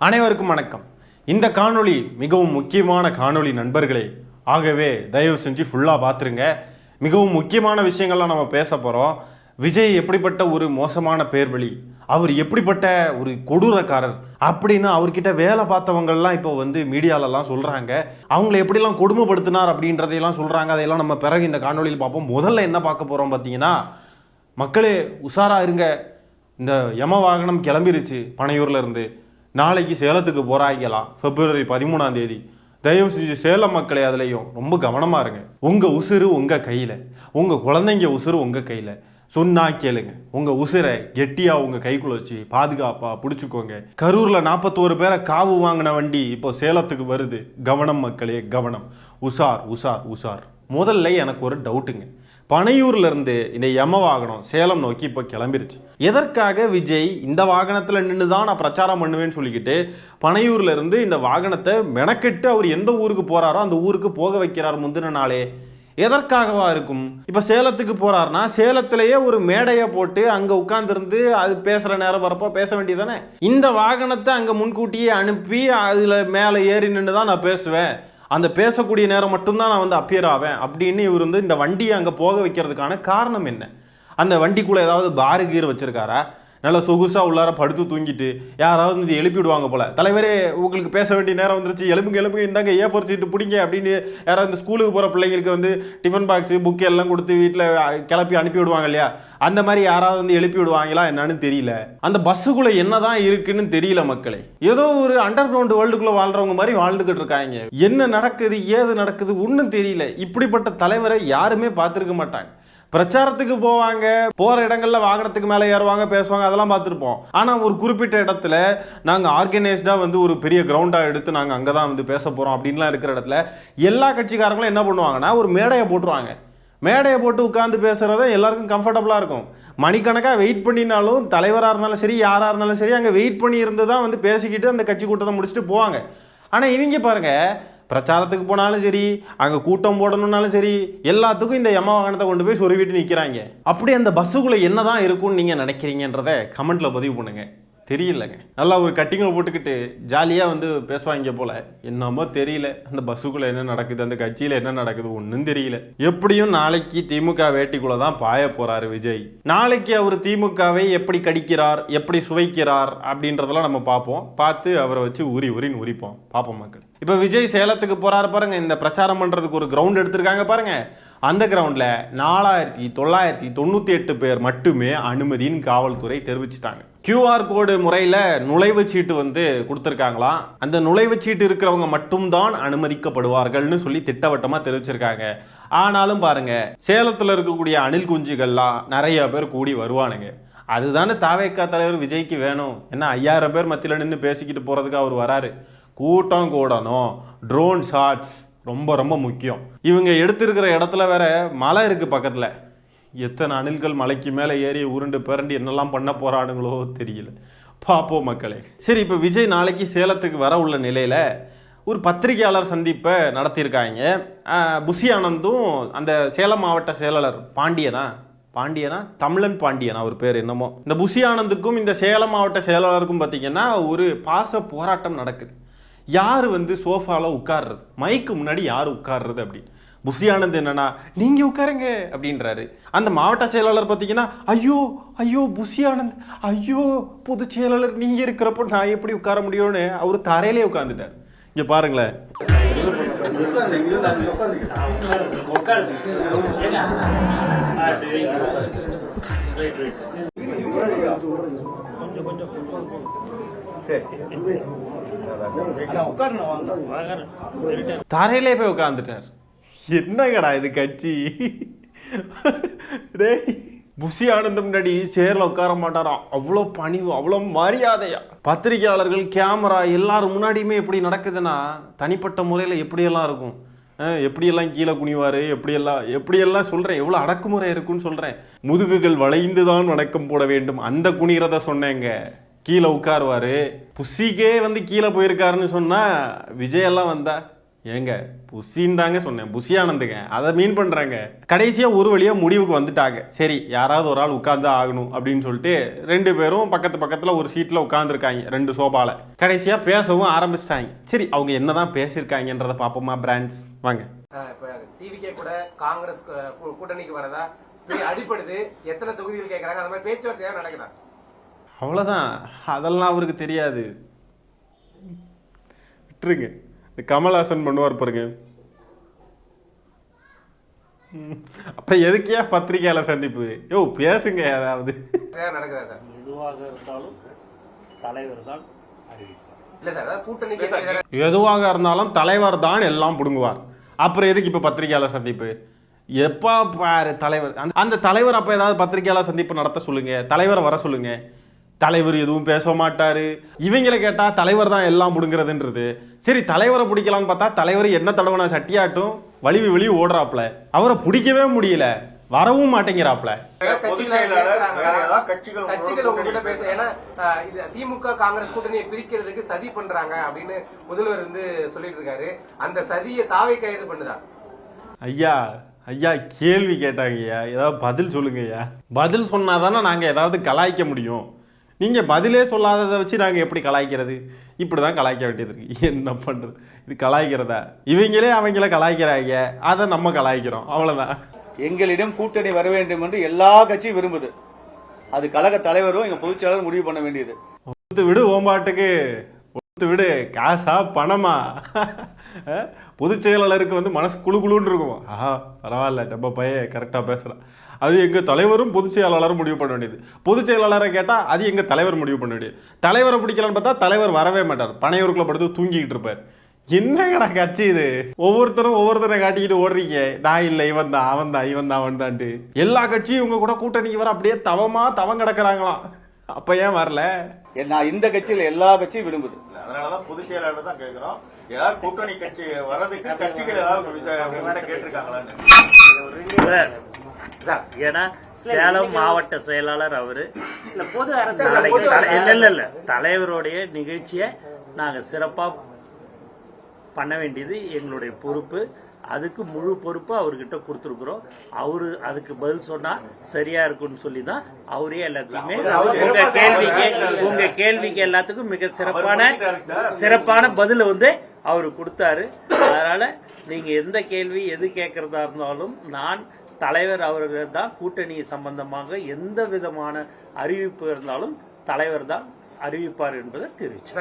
அனைவருக்கும் வணக்கம். இந்த காணொளி மிகவும் முக்கியமான காணொளி நண்பர்களே. ஆகவே தயவு செஞ்சு ஃபுல்லாக பார்த்துருங்க. மிகவும் முக்கியமான விஷயங்கள்லாம் நம்ம பேச போகிறோம். விஜய் எப்படிப்பட்ட ஒரு மோசமான பேர்வழி, அவர் எப்படிப்பட்ட ஒரு கொடூரக்காரர் அப்படின்னு அவர்கிட்ட வேலை பார்த்தவங்கள்லாம் இப்போ மீடியாலெல்லாம் சொல்கிறாங்க. அவங்கள எப்படிலாம் கொடுமைப்படுத்தினார் அப்படின்றதையெல்லாம் சொல்கிறாங்க. அதையெல்லாம் நம்ம பிறகு இந்த காணொலியில் பார்ப்போம். முதல்ல என்ன பார்க்க போகிறோம் பார்த்தீங்கன்னா, மக்களே உஷாராக இருங்க. இந்த யம வாகனம் கிளம்பிருச்சு பனையூரில் இருந்து. நாளைக்கு சேலத்துக்கு போகிறாங்களாம், February 13. தயவு செஞ்சு சேலம் மக்களே அதுலேயும் ரொம்ப கவனமாக இருங்க. உங்கள் உசுறு உங்கள் கையில், உங்கள் குழந்தைங்க உசுறு உங்கள் கையில். சொன்னா கேளுங்க. உங்கள் உசுரை கெட்டியாக உங்கள் கைக்குள்ள வச்சு பாதுகாப்பாக பிடிச்சிக்கோங்க. கரூரில் 41 பேரை காவு வாங்கின வண்டி இப்போ சேலத்துக்கு வருது. கவனம் மக்களே, கவனம். உஷார் உஷார் உஷார். முதல்ல எனக்கு ஒரு டவுட்டுங்க. பனையூர்ல இருந்து இந்த யம வாகனம் சேலம் நோக்கி இப்போ கிளம்பிருச்சு. எதற்காக விஜய் இந்த வாகனத்தில் நின்று தான் நான் பிரச்சாரம் பண்ணுவேன்னு சொல்லிக்கிட்டு பனையூர்ல இருந்து இந்த வாகனத்தை மெனக்கெட்டு அவர் எந்த ஊருக்கு போறாரோ அந்த ஊருக்கு போக வைக்கிறார் முந்தின நாளே? எதற்காகவா இருக்கும்? இப்போ சேலத்துக்கு போறாருன்னா சேலத்திலேயே ஒரு மேடையை போட்டு அங்கே உட்கார்ந்துருந்து அது பேசுகிற நேரம் வரப்போ பேச வேண்டியதானே? இந்த வாகனத்தை அங்கே முன்கூட்டியே அனுப்பி அதில் மேலே ஏறி நின்று தான் நான் பேசுவேன், அந்த பேசக்கூடிய நேரம் மட்டும்தான் நான் அப்பியர் ஆவேன் அப்படின்னு இவர் இந்த வண்டியை அங்கே போக வைக்கிறதுக்கான காரணம் என்ன? அந்த வண்டிக்குள்ளே ஏதாவது பாரு கீர் வச்சிருக்காரா? நல்லா சொகுசாக உள்ளார படுத்து தூங்கிட்டு யாராவது இது எழுப்பி விடுவாங்க போல, தலைவரே உங்களுக்கு பேச வேண்டிய நேரம் வந்துருச்சு, எலும்புங்க எலும்புங்க இந்தாங்க A4 சீட்டு பிடிங்க அப்படின்னு யாராவது இந்த ஸ்கூலுக்கு போகிற பிள்ளைங்களுக்கு டிஃபன் பாக்ஸு புக்கு எல்லாம் கொடுத்து வீட்டில் கிளப்பி அனுப்பி விடுவாங்க இல்லையா? அந்த மாதிரி யாராவது எழுப்பி விடுவாங்களா என்னன்னு தெரியல. அந்த பஸ்ஸுக்குள்ளே என்னதான் இருக்குன்னு தெரியல மக்களே. ஏதோ ஒரு அண்டர் கிரவுண்ட் வேர்ல்டுக்குள்ளே வாழ்றவங்க மாதிரி வாழ்ந்துகிட்டு இருக்காங்க. என்ன நடக்குது ஏது நடக்குது ஒன்றும் தெரியல. இப்படிப்பட்ட தலைவரை யாருமே பார்த்துருக்க மாட்டாங்க. பிரச்சாரத்துக்கு போவாங்க, போகிற இடங்கள்ல வாகனத்துக்கு மேலே ஏறுவாங்க, பேசுவாங்க, அதெல்லாம் பார்த்துருப்போம். ஆனால் ஒரு குறிப்பிட்ட இடத்துல நாங்கள் ஆர்கனைஸ்டாக ஒரு பெரிய கிரவுண்டாக எடுத்து நாங்கள் அங்கே தான் பேச போகிறோம் அப்படின்லாம் இருக்கிற இடத்துல எல்லா கட்சிக்காரங்களும் என்ன பண்ணுவாங்கன்னா ஒரு மேடையை போட்டுருவாங்க. மேடையை போட்டு உட்காந்து பேசுகிறத எல்லாருக்கும் கம்ஃபர்டபுளாக இருக்கும். மணிக்கணக்காக வெயிட் பண்ணினாலும் தலைவராக இருந்தாலும் சரி யாராக இருந்தாலும் சரி அங்கே வெயிட் பண்ணி இருந்து தான் பேசிக்கிட்டு அந்த கட்சி கூட்டத்தை முடிச்சுட்டு போவாங்க. ஆனால் இவங்க பாருங்கள், பிரச்சாரத்துக்கு போனாலும் சரி அங்கே கூட்டம் போடணும்னாலும் சரி எல்லாத்துக்கும் இந்த யம வாகனத்தை கொண்டு போய் சொருவிட்டு நிற்கிறாங்க. அப்படி அந்த பஸ்ஸுக்குள்ளே என்ன தான் இருக்கும்னு நீங்கள் நினைக்கிறீங்கன்றதை கமெண்ட்டில் பதிவு பண்ணுங்கள். தெரியலங்க, நல்லா ஒரு கட்டிங்கை போட்டுக்கிட்டு ஜாலியாக பேசுவாங்க போல. என்னமோ தெரியல அந்த பஸ்ஸுக்குள்ளே என்ன நடக்குது, அந்த கட்சியில் என்ன நடக்குது ஒன்றும் தெரியல. எப்படியும் நாளைக்கு திமுக வேட்டிக்குள்ளே தான் பாய போகிறாரு விஜய். நாளைக்கு அவர் திமுகவை எப்படி கடிக்கிறார், எப்படி சுவைக்கிறார் அப்படின்றதெல்லாம் நம்ம பார்ப்போம். பார்த்து அவரை வச்சு உரின்னு உரிப்போம். பார்ப்போம் மக்கள். இப்போ விஜய் சேலத்துக்கு போகிறாரு பாருங்க. இந்த பிரச்சாரம் பண்ணுறதுக்கு ஒரு கிரவுண்ட் எடுத்திருக்காங்க பாருங்க. அந்த கிரவுண்டில் 4998 பேர் மட்டுமே அனுமதின்னு காவல்துறை தெரிவிச்சிட்டாங்க. QR கோடு முறையில் நுழைவுச்சீட்டு கொடுத்துருக்காங்களாம். அந்த நுழைவுச்சீட்டு இருக்கிறவங்க மட்டும்தான் அனுமதிக்கப்படுவார்கள்னு சொல்லி திட்டவட்டமாக தெரிவிச்சிருக்காங்க. ஆனாலும் பாருங்க, சேலத்தில் இருக்கக்கூடிய அணில் குஞ்சுகள்லாம் நிறைய பேர் கூடி வருவானுங்க. அதுதானே தாவேக்கா தலைவர் விஜய்க்கு வேணும். ஏன்னா 5000 பேர் மத்தியில் நின்று பேசிக்கிட்டு போகிறதுக்கு அவர் வராரு. கூட்டம் கூடணும், ட்ரோன் ஷாட்ஸ் ரொம்ப ரொம்ப முக்கியம். இவங்க எடுத்திருக்கிற இடத்துல வேற மலை இருக்குது பக்கத்தில். எத்தனை அணில்கள் மலைக்கு மேலே ஏறி உருண்டு பிறண்டு என்னெல்லாம் பண்ண போகிறானுங்களோ தெரியல. பார்ப்போம் மக்களே. சரி, இப்போ விஜய் நாளைக்கு சேலத்துக்கு வர உள்ள நிலையில் ஒரு பத்திரிகையாளர் சந்திப்பை நடத்தியிருக்காங்க. புஷி ஆனந்தும் அந்த சேலம் மாவட்ட செயலாளர் பாண்டியனா தமிழன் பாண்டியனா அவர் பேர் என்னமோ, இந்த புஷி ஆனந்துக்கும் இந்த சேலம் மாவட்ட செயலாளருக்கும் பார்த்தீங்கன்னா ஒரு பாச போராட்டம் நடக்குது. யார் சோஃபாவில் உட்கார்றது, மைக்கு முன்னாடி யார் உட்கார்றது அப்படின்னு. புஷி ஆனந்த் என்னன்னா நீங்கள் உட்காருங்க அப்படின்றாரு. அந்த மாவட்ட செயலாளர் பார்த்தீங்கன்னா ஐயோ புஷி ஆனந்த், ஐயோ பொதுச் செயலாளர் நீங்கள் இருக்கிறப்போ நான் எப்படி உட்கார முடியும்னு அவர் தரையிலே உட்காந்துட்டார். இங்கே பாருங்களேன். தரையிலே போய் உட்காந்துட்டார். என்னங்கடா இது கட்சி? புஷி ஆனந்த் முன்னாடி சேர்ல உட்கார மாட்டாரா? அவ்வளோ பணிவு, அவ்வளோ மரியாதையா. பத்திரிகையாளர்கள், கேமரா எல்லாரும் முன்னாடியுமே எப்படி நடக்குதுன்னா தனிப்பட்ட முறையில் எப்படியெல்லாம் இருக்கும், எப்படியெல்லாம் கீழே குனிவார், எப்படியெல்லாம் சொல்கிறேன், எவ்வளோ அடக்குமுறை இருக்குன்னு சொல்கிறேன். முதுகுகள் வளைந்து தான் வணக்கம் போட வேண்டும், அந்த குனிறத சொன்னேங்க. கீழே உட்காருவார். புஷிக்கே கீழே போயிருக்காருன்னு சொன்னால் விஜயெல்லாம் வந்தா ஏங்க புஷின்னு தாங்க சொன்னேன், புஷி ஆனந்துங்க, அதை மீன் பண்ணுறாங்க. கடைசியாக ஒரு வழியாக முடிவுக்கு வந்துட்டாங்க. சரி யாராவது ஒரு ஆள் உட்காந்து ஆகணும் அப்படின்னு சொல்லிட்டு 2 பேரும் பக்கத்தில் ஒரு சீட்டில் உட்காந்துருக்காங்க, 2 சோபாவில். கடைசியாக பேசவும் ஆரம்பிச்சிட்டாங்க. சரி அவங்க என்னதான் பேசியிருக்காங்கன்றதை பார்ப்போமா பிராண்ட்ஸ், வாங்க. இப்போ டிவிகே கூட காங்கிரஸ் கூட்டணிக்கு வரதா அடிப்படுது, எத்தனை தொகுதிகள் கேட்குறாங்க, அந்த மாதிரி பேச்சுவார்த்தையாக நடக்குதா? அவ்வளோதான், அதெல்லாம் அவருக்கு தெரியாது, விட்டுருங்க. இந்த கமல்ஹாசன் பண்ணுவார் பாருங்க. அப்ப எதுக்கே பத்திரிகையாளர் சந்திப்பு? யோ பேசுங்க ஏதாவது. நடக்குதா சார்? எதுவாக இருந்தாலும் தலைவர் தான் அறிவிப்பார். இல்ல சார், கூட்டணிக்கு எதுவாக இருந்தாலும் தலைவர் தான் எல்லாம் புடுங்குவார். அப்புறம் எதுக்கு இப்ப பத்திரிகையாளர் சந்திப்பு? எப்பா பாரு தலைவர், அந்த தலைவர் அப்ப ஏதாவது பத்திரிகையாளர் சந்திப்பு நடத்த சொல்லுங்க, தலைவரை வர சொல்லுங்க. தலைவர் எதுவும் பேச மாட்டாரு. இவங்களை கேட்டா தலைவர் தான் எல்லாம் புடுங்கிறதுன்றது. சரி தலைவரை பிடிக்கலான்னு பார்த்தா தலைவர் என்ன தடவை சட்டியாட்டும் வலிவு ஓடுறாப்ல. அவரை பிடிக்கவே முடியல, வரவும் மாட்டேங்கிறாப்ல. திமுக காங்கிரஸ் கூட்டணியை பிரிக்கிறதுக்கு சதி பண்றாங்க அப்படின்னு முதல்வர் சொல்லிட்டு இருக்காரு. அந்த சதியை தாவே கைது பண்ணுதா? ஐயா கேள்வி கேட்டாங்கய்யா, ஏதாவது பதில் சொல்லுங்கய்யா. பதில் சொன்னாதானே நாங்கள் ஏதாவது கலாய்க்க முடியும். நீங்கள் பதிலே சொல்லாததை வச்சு நாங்கள் எப்படி கலாய்க்கிறது? இப்படி தான் கலாய்க்க வேண்டியது இருக்கு. என்ன பண்ணுறது, இது கலாய்க்கிறதா? இவங்களே அவங்கள கலாய்க்கிறாங்க, அதை நம்ம கலாய்க்கிறோம், அவ்வளோதான். எங்களிடம் கூட்டணி வர வேண்டும் என்று எல்லா கட்சியும் விரும்புது. அது கழக தலைவரும் எங்க பொதுச் செயலாளரும் முடிவு பண்ண வேண்டியது. விடு ஓம்பாட்டுக்கு விடு, காசா பணமா? பொதுச் செயலாளருக்கு மனசு குழுன்னு இருக்கும். பரவாயில்ல நம்ம பையன் கரெக்டாக பேசுகிறான். அது எங்கள் தலைவரும் பொதுச் செயலாளரும் முடிவு பண்ண வேண்டியது. பொதுச் செயலாளரை கேட்டால் அது எங்கள் தலைவர் முடிவு பண்ண வேண்டியது. தலைவரை பிடிக்கலான்னு பார்த்தா தலைவர் வரவே மாட்டார், பனையூருக்குள்ள படுத்து தூங்கிக்கிட்டு இருப்பார். என்னங்கடா கட்சி இது? ஒவ்வொருத்தரை காட்டிக்கிட்டு ஓடுறீங்க. நான் இல்லை, இவன் தான் அவன் தான்ட்டு. எல்லா கட்சியும் இவங்க கூட கூட்டணிக்கு வர அப்படியே தவம் கிடக்குறாங்களாம். அப்ப ஏன் வரல? நான் இந்த கட்சியில எல்லா கட்சியும் விரும்புது. அதனாலதான் பொதுச் செயலாளர் தான் கேட்கிறோம். ஏதாவது கூட்டணி கட்சி வர்றதுக்கு கட்சிகள் ஏதாவது கேட்டிருக்காங்களான்னு. ஏன்னா சேலம் மாவட்ட செயலாளர் அவரு இல்ல தலைவருடைய நிகழ்ச்சியை நாங்க சிறப்பா பண்ண வேண்டியது எங்களுடைய பொறுப்பு. அதுக்கு முழு பொறுப்பு அவர்கிட்ட கொடுத்துருக்குறோம். அவரு அதுக்கு பதில் சொன்னா சரியா இருக்கும்னு சொல்லி தான் அவரே எல்லாத்தையுமே உங்க கேள்விக்கு எல்லாத்துக்கும் மிக சிறப்பான பதில அவரு கொடுத்தாரு. அதனால நீங்க எந்த கேள்வி எது கேட்கறதா இருந்தாலும் நான் தலைவர் அவர்கள் தான் கூட்டணி சம்பந்தமாக எந்த விதமான அறிவிப்பு இருந்தாலும் தலைவர் தான் அறிவிப்பார் என்பதை தெரிவிச்சு.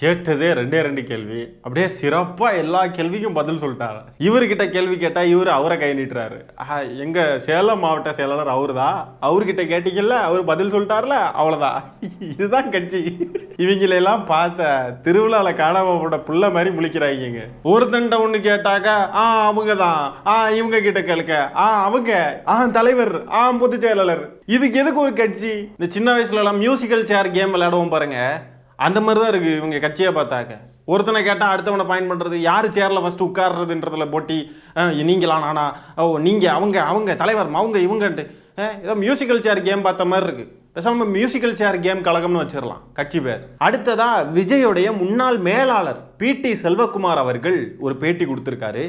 கேட்டதே 2 கேள்வி, அப்படியே சிறப்பா எல்லா கேள்விக்கும் பதில் சொல்லிட்டாங்க. இவர்கிட்ட கேள்வி கேட்டா இவரு அவரை கை நீட்டுறாரு. எங்க சேலம் மாவட்ட செயலாளர் அவரு தான், அவர்கிட்ட கேட்டீங்கல்ல அவர் பதில் சொல்லிட்டார்ல, அவ்வளவுதான். இதுதான் கட்சி. இவங்களெல்லாம் பார்த்த திருவிழால காணாம போட்ட புள்ள மாதிரி முழிக்கிறாங்க. ஒருத்தன்ட்ட ஒண்ணு கேட்டாக்கா அவங்க தான், இவங்க கிட்ட கேளுக்க, அவங்க தலைவர், பொதுச் செயலாளர். இதுக்கு எதுக்கு ஒரு கட்சி? இந்த சின்ன வயசுல எல்லாம் மியூசிக்கல் சேர் கேம் விளையாடுவோம் பாருங்க, அந்த மாதிரி தான் இருக்கு இவங்க கட்சியை பார்த்தாக்க. ஒருத்தனை கேட்டால் அடுத்தவனை பாயிண்ட் பண்ணுறது, யார் சேரில் ஃபஸ்ட்டு உட்கார்றதுன்றதுல போட்டி. நீங்களா நானா, நீங்க அவங்க தலைவர் இவங்கன்ட்டு ஏதோ மியூசிக்கல் சேர் கேம் பார்த்த மாதிரி இருக்கு. பேசாம மியூசிக்கல் சேர் கேம் கழகம்னு வச்சிடலாம் கட்சி பேர். அடுத்ததா விஜயோடைய முன்னாள் மேலாளர் PT செல்வகுமார் அவர்கள் ஒரு பேட்டி கொடுத்திருக்காரு.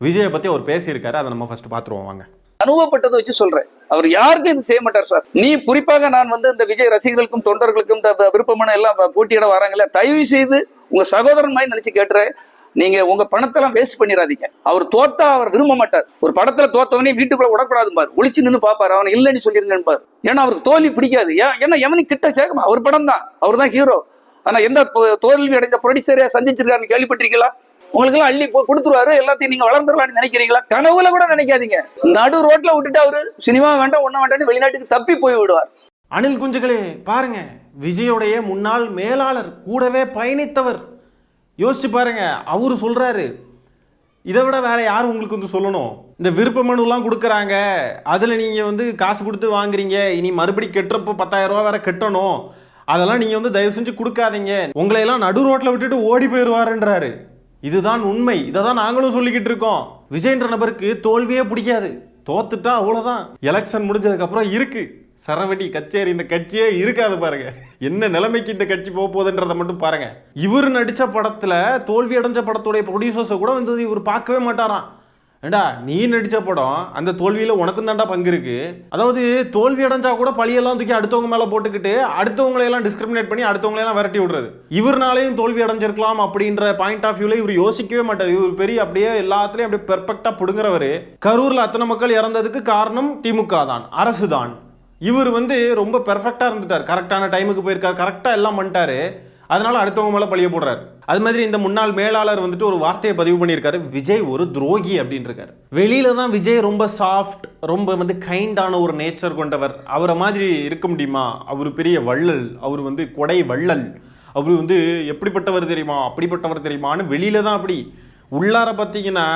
விஜயை பத்தி அவர் பேசியிருக்காரு, அதை நம்ம ஃபர்ஸ்ட் பார்த்துருவோம் வாங்க. அனுபவப்பட்டதை வச்சு சொல்றேன், அவர் யாருக்கும் இது செய்ய மாட்டார் சார். நீ குறிப்பாக நான் இந்த விஜய் ரசிகர்களுக்கும் தொண்டர்களுக்கும் இந்த விருப்பமான எல்லாம் போட்டியிட வராங்களே, தயவு செய்து உங்க சகோதரன் மாதிரி நினைச்சு கேட்டுறேன், நீங்க உங்க பணத்தெல்லாம் வேஸ்ட் பண்ணிடாதீங்க. அவர் தோத்தா அவர் விரும்ப மாட்டார். ஒரு படத்துல தோத்தவனே வீட்டுக்குள்ள விடக்கூடாது பாரு, ஒளிச்சு நின்று பாப்பாரு, அவனை இல்லைன்னு சொல்லிருங்கன்னு பாரு. ஏன்னா அவருக்கு தோல்வி பிடிக்காது. ஏன்னா எவனையும் கிட்ட சேர்க்கமா, அவர் படம் தான், அவர் தான் ஹீரோ. ஆனா எந்த தோல்வி அடைந்த ப்ரொடியூசரையா சந்திச்சிருக்காருன்னு கேள்விப்பட்டிருக்கீங்களா? உங்களுக்கு எல்லாம் அள்ளி கொடுத்துருவாரு, எல்லாத்தையும் நீங்க வளர்ந்துடலாம்னு நினைக்கிறீங்களா? கனவுல கூட நினைக்காதீங்க. நடு ரோட்ல விட்டுட்டு அவரு சினிமா வேண்டாம் ஒன்னும் வேண்டாம் வெளிநாட்டுக்கு தப்பி போய் விடுவார். அணில் குஞ்சுகளே பாருங்க, விஜயோடைய முன்னாள் மேலாளர், கூடவே பயணித்தவர். யோசிச்சு பாருங்க, அவரு சொல்றாரு. இதை விட வேற யாரும் உங்களுக்கு சொல்லணும்? இந்த விருப்ப மனுலாம் கொடுக்குறாங்க, அதுல நீங்க காசு கொடுத்து வாங்குறீங்க, இனி மறுபடி கெட்டுறப்போ 10,000 ரூபா வேற கட்டணும், அதெல்லாம் நீங்க தயவு செஞ்சு கொடுக்காதீங்க, உங்களையெல்லாம் நடு ரோட்ல விட்டுட்டு ஓடி போயிடுவாருன்றாரு. இதுதான் உண்மை. இதை தான் நாங்களும் சொல்லிக்கிட்டு இருக்கோம். விஜய்ன்ற நபருக்கு தோல்வியே பிடிக்காது, தோத்துட்டா அவ்வளவுதான். எலெக்ஷன் முடிஞ்சதுக்கு அப்புறம் இருக்கு சரவெடி கச்சேரி இந்த கட்சியே இருக்காது பாருங்க. என்ன நிலைமைக்கு இந்த கட்சி போக போகுதுன்றதை மட்டும் பாருங்க. இவர் நடிச்ச படத்துல தோல்வி அடைஞ்ச படத்துடைய ப்ரொடியூசர்ஸை கூட வந்து இவர் பார்க்கவே மாட்டாராம். ஏண்டா நீ நடிச்ச படம் அந்த தோல்வியில உனக்கும் தாண்டா பங்கு இருக்கு. அதாவது தோல்வி அடைஞ்சா கூட பழியெல்லாம் தூக்கி அடுத்தவங்க மேல போட்டுக்கிட்டு அடுத்தவங்களையெல்லாம் டிஸ்கிரிமினேட் பண்ணி அடுத்தவங்களையெல்லாம் விரட்டி விடுறது. இவர்னாலையும் தோல்வி அடைஞ்சிருக்கலாம் அப்படின்ற பாயிண்ட் ஆஃப் வியூல இவர் யோசிக்கவே மாட்டார். இவர் பெரிய அப்படியே எல்லாத்துலயும் அப்படியே பெர்ஃபெக்டா புடுங்குறவரு. கரூர்ல அத்தனை மக்கள் இறந்ததுக்கு காரணம் திமுக தான், அரசு தான். இவர் வந்து ரொம்ப பெர்ஃபெக்டா இருந்துட்டார், கரெக்டான டைமுக்கு போயிருக்காரு, கரெக்டா எல்லாம் பண்ணிட்டாரு. அதனால அடுத்தவங்க மேல பழிய போடுறாரு. அது மாதிரி இந்த முன்னாள் மேலாளர் வந்துட்டு ஒரு வார்த்தையை பதிவு பண்ணியிருக்காரு, விஜய் ஒரு துரோகி அப்படின்னு இருக்காரு. வெளியில தான் விஜய் ரொம்ப சாஃப்ட், ரொம்ப வந்து கைண்டான ஒரு நேச்சர் கொண்டவர். அவரை மாதிரி இருக்க முடியுமா? அவர் பெரிய வள்ளல், அவர் வந்து கொடை வள்ளல், அவர் வந்து எப்படிப்பட்டவர் தெரியுமா, அப்படிப்பட்டவர் தெரியுமான்னு வெளியில தான் அப்படி. உள்ளார பார்த்தீங்கன்னா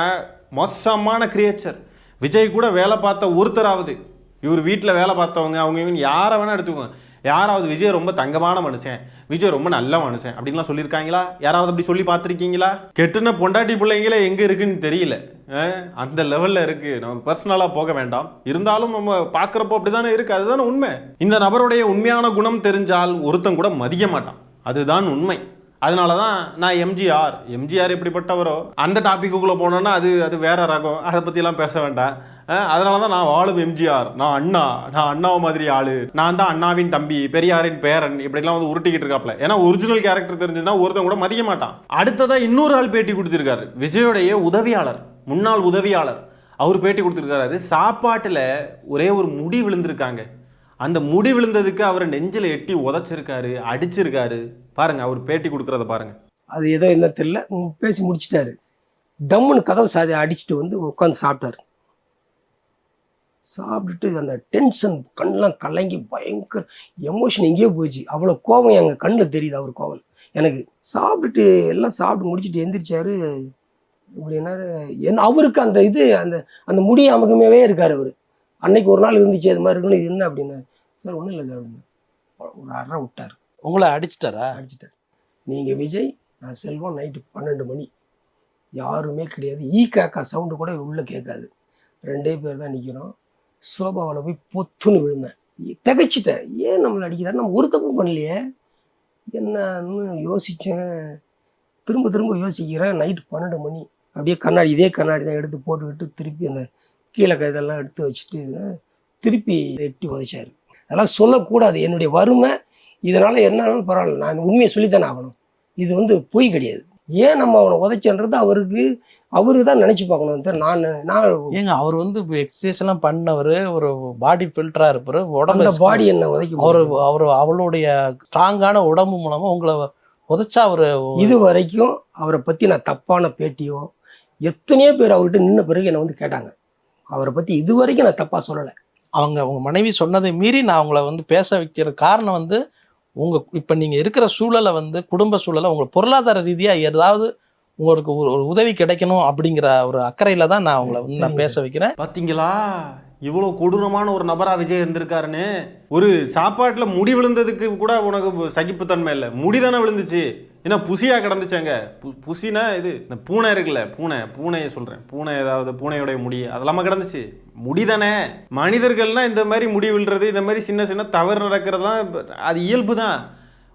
மோசமான கிரியேச்சர். விஜய் கூட வேலை பார்த்த ஒருத்தராவது, இவர் வீட்டில் வேலை பார்த்தவங்க அவங்க யாரை வேணா எடுத்துக்கோங்க, யாராவது விஜய் ரொம்ப தங்கமான மனுஷன், விஜய் ரொம்ப நல்ல மனுஷன் அப்படின்லாம் சொல்லியிருக்காங்களா? யாராவது அப்படி சொல்லி பார்த்துருக்கீங்களா? கெட்டுன பொண்டாட்டி பிள்ளைங்களே எங்கே இருக்குன்னு தெரியல, அந்த லெவலில் இருக்கு. நம்ம பர்சனலாக போக வேண்டாம், இருந்தாலும் நம்ம பார்க்குறப்போ அப்படி தானே இருக்கு. அதுதானே உண்மை. இந்த நபருடைய உண்மையான குணம் தெரிஞ்சால் ஒருத்தன் கூட மதிக்க மாட்டான், அதுதான் உண்மை. அதனால தான் நான் எம்ஜிஆர் எப்படிப்பட்டவரோ அந்த டாப்பிக்குள்ளே போனோன்னா அது வேற ரகம், அதை பற்றிலாம் பேச வேண்டாம். அதனால தான் நான் வாழும் எம்ஜிஆர், நான் அண்ணாவை மாதிரி ஆளு, நான் தான் அண்ணாவின் தம்பி, பெரியாரின் பேரன், இப்படிலாம் வந்து உருட்டிக்கிட்டு இருக்காப்ல. ஏன்னா ஒரிஜினல் கேரக்டர் தெரிஞ்சதுன்னா ஒருத்தன் கூட மதிக்க மாட்டான். அடுத்ததான் இன்னொரு ஆள் பேட்டி கொடுத்துருக்காரு, விஜயோடைய உதவியாளர், முன்னாள் உதவியாளர். அவர் பேட்டி கொடுத்துருக்காரு. சாப்பாட்டில் ஒரே ஒரு முடி விழுந்திருக்காங்க, அந்த முடி விழுந்ததுக்கு அவர் நெஞ்சில் எட்டி உதைச்சிருக்காரு, அடிச்சிருக்காரு. பாருங்க அவர் பேட்டி கொடுக்கறத பாருங்க. அது ஏதோ என்ன தெரியல, பேசி முடிச்சிட்டாரு. டம்முன்னு கதவு அடிச்சுட்டு வந்து உட்காந்து சாப்பிட்டாரு. சாப்பிட்டுட்டு அந்த டென்ஷன் கண்ணெலாம் கலங்கி பயங்கர எமோஷன் எங்கேயோ போயிடுச்சு. அவ்வளோ கோபம் எங்கள் கண்ணில் தெரியுது, அவர் கோபம் எனக்கு. சாப்பிட்டுட்டு எல்லாம் சாப்பிட்டு முடிச்சுட்டு எந்திரிச்சாரு. இப்படின்னா அவருக்கு அந்த அந்த முடி அமுகமாகவே இருக்கார் அவர். அன்னைக்கு ஒரு நாள் இருந்துச்சு அது மாதிரி இருக்குன்னு, இது என்ன அப்படின்னா, சார் ஒன்றும் இல்லை சார் அப்படின்னு ஒரு அறை விட்டார். உங்களை அடிச்சிட்டாரா? அடிச்சிட்டார். நீங்கள் விஜய், நான் செல்வம், நைட்டு 12 மணி, யாருமே கிடையாது, காக்கா சவுண்டு கூட உள்ளே கேட்காது, 2 பேர் தான் நிற்கிறோம். சோபாவில் போய் பொத்துன்னு விழுந்தேன், திகைச்சிட்டேன். ஏன் நம்மளை அடிக்கிறாரு, நம்ம ஒரு தப்பும் பண்ணலையே, என்னன்னு யோசித்தேன். திரும்ப யோசிக்கிறேன். நைட்டு 12 மணி, அப்படியே கண்ணாடி, இதே கண்ணாடி தான் எடுத்து போட்டுக்கிட்டு திருப்பி அந்த கீழே இதெல்லாம் எடுத்து வச்சுட்டு திருப்பி எட்டி உதைச்சாரு. அதெல்லாம் சொல்லக்கூடாது, என்னுடைய வறுமை, இதனால் என்னன்னாலும் பரவாயில்ல, நான் உண்மையை சொல்லித்தானே ஆகணும். இது வந்து பொய் கிடையாது. ஏன் நம்ம அவனை உதைச்சன்றது அவரு தான் நினைச்சு பார்க்கணும். நான் ஏங்க அவர் வந்து எக்ஸசைஸ் எல்லாம் பண்ணவர், ஒரு பாடி ஃபில்டரா இருப்பாரு, உடம்பு பாடி என்ன உதைக்கும், அவளுடைய ஸ்ட்ராங்கான உடம்பு மூலமா உங்களை உதைச்சா அவரு. இது வரைக்கும் அவரை பத்தி நான் தப்பான பேட்டியோ, எத்தனையோ பேர் அவர்கிட்ட நின்ன பிறகு என்னை வந்து கேட்டாங்க, அவரை பத்தி இது வரைக்கும் நான் தப்பா சொல்லலை. உங்க மனைவி சொன்னதை மீறி நான் உங்களை வந்து பேச வைக்கிற காரணம் வந்து இப்ப நீங்க இருக்கிற சூழலை வந்து, குடும்ப சூழலை, உங்க பொருளாதார ரீதியா ஏதாவது உங்களுக்கு ஒரு உதவி கிடைக்கணும் அப்படிங்கிற ஒரு அக்கறையில தான் நான் உங்களை வந்து நான் பேச வைக்கிறேன். பாத்தீங்களா இவ்வளோ கொடூரமான ஒரு நபரா விஜய் இருந்திருக்காருன்னு. ஒரு சாப்பாட்டில் முடி விழுந்ததுக்கு கூட உனக்கு சகிப்புத்தன்மை இல்லை, முடி தானே விழுந்துச்சு, ஏன்னா புசியா கிடந்துச்சாங்க. புசினா இது இந்த பூனை இருக்குல்ல, பூனையை சொல்றேன், பூனை ஏதாவது பூனையோடைய முடி அதெல்லாம கிடந்துச்சு, முடி தானே. மனிதர்கள்னா இந்த மாதிரி முடி விழுறது, இந்த மாதிரி சின்ன சின்ன தவறு நடக்கிறதுலாம் அது இயல்பு தான்.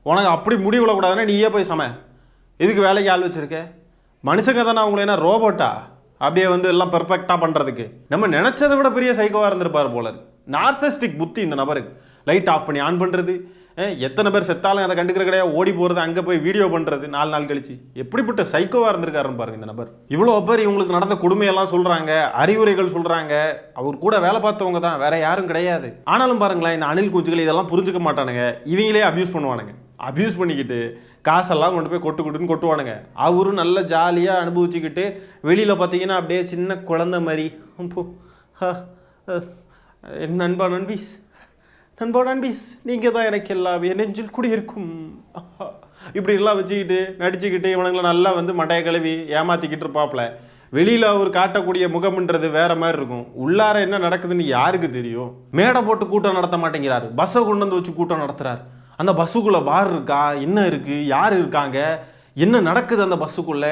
உனக்கு அப்படி முடி விழக்கூடாதுன்னா நீயே போய் சம, எதுக்கு வேலைக்கு ஆள் வச்சிருக்க? மனுஷங்க தானே அவங்கள, என்ன ரோபோட்டா அப்படியே வந்து எல்லாம் பெர்ஃபெக்டாக பண்ணுறதுக்கு? நம்ம நினச்சதை விட பெரிய சைக்கோவாக இருந்திருப்பார் போல. நார்சிஸ்டிக் புத்தி இந்த நபருக்கு. லைட் ஆஃப் பண்ணி ஆன் பண்ணுறது, எத்தனை பேர் செத்தாலும் அதை கண்டுக்கிற கிடையாது, ஓடி போகிறது, அங்கே போய் வீடியோ பண்ணுறது 4 நாள் கழிச்சு. எப்படிப்பட்ட சைக்கோவாக இருந்திருக்காருன்னு பாருங்க இந்த நபர். இவ்வளோ பேர் இவங்களுக்கு நடந்த கொடுமையெல்லாம் சொல்கிறாங்க, அறிவுரைகள் சொல்கிறாங்க. அவர் கூட வேலை பார்த்தவங்க தான், வேற யாரும் கிடையாது. ஆனாலும் பாருங்களேன், இந்த அணில் கூச்சுகள் இதெல்லாம் புரிஞ்சுக்க மாட்டானுங்க, இவங்களே அபியூஸ் பண்ணுவானுங்க. அபியூஸ் பண்ணிக்கிட்டு காசெல்லாம் கொண்டு போய் கொட்டுன்னு கொட்டுவானுங்க. அவரும் நல்ல ஜாலியாக அனுபவிச்சுக்கிட்டு வெளியில் பார்த்தீங்கன்னா அப்படியே சின்ன குழந்தை மாதிரி, என் நண்பா நண்பீஸ் நீங்கள் தான் எனக்கு எல்லாம் என் நெஞ்சில் குடியிருக்கும், இப்படி எல்லாம் வச்சுக்கிட்டு நடிச்சுக்கிட்டு இவனுங்களை நல்லா வந்து மண்டைய கழுவி ஏமாற்றிக்கிட்டு இருப்பாப்புல. வெளியில் அவர் காட்டக்கூடிய முகம்ன்றது வேற மாதிரி இருக்கும், உள்ளார என்ன நடக்குதுன்னு யாருக்கு தெரியும்? மேடை போட்டு கூட்டம் நடத்த மாட்டேங்கிறாரு, பஸ்ஸை கொண்டு வந்து வச்சு கூட்டம் நடத்துறாரு. அந்த பஸ்ஸுக்குள்ளே பார் இருக்கா, என்ன இருக்குது, யார் இருக்காங்க, என்ன நடக்குது அந்த பஸ்ஸுக்குள்ள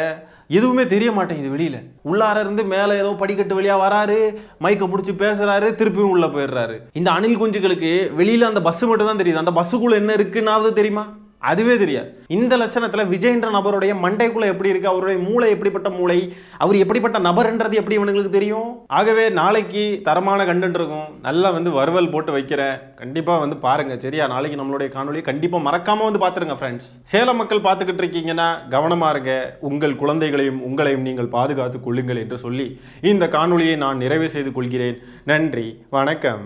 எதுவுமே தெரிய மாட்டேங்குது. வெளியில உள்ளார இருந்து மேலே ஏதோ படிக்கட்டு வழியா வராரு, மைக்கை பிடிச்சி பேசுறாரு, திருப்பியும் உள்ள போயிடுறாரு. இந்த அணில் குஞ்சுகளுக்கு வெளியில அந்த பஸ் மட்டும் தான் தெரியுது, அந்த பஸ்ஸுக்குள்ள என்ன இருக்குன்னாவது தெரியுமா? அதுவே தெரியாது. இந்த லட்சணத்துல விஜய்ன்ற நபருடைய மண்டைக்குள்ள எப்படி இருக்கு, அவருடைய மூளை எப்படிப்பட்ட மூளை, அவர் எப்படிப்பட்ட நபர்ன்றது எப்படி இவனுங்களுக்கு தெரியும்? ஆகவே நாளைக்கு தரமான கண்டென்ட் இருக்கும், நல்லா வந்து வறுவல் போட்டு வைக்கிறேன், கண்டிப்பா வந்து பாருங்க சரியா? நாளைக்கு நம்மளுடைய காணொலியை கண்டிப்பா மறக்காம வந்து பாத்துருங்க ஃப்ரெண்ட்ஸ். சேலம் மக்கள் பார்த்துக்கிட்டு இருக்கீங்கன்னா கவனமா இருங்க, உங்கள் குழந்தைகளையும் உங்களையும் நீங்கள் பாதுகாத்துக் கொள்ளுங்கள் என்று சொல்லி இந்த காணொலியை நான் நிறைவு செய்து கொள்கிறேன். நன்றி, வணக்கம்.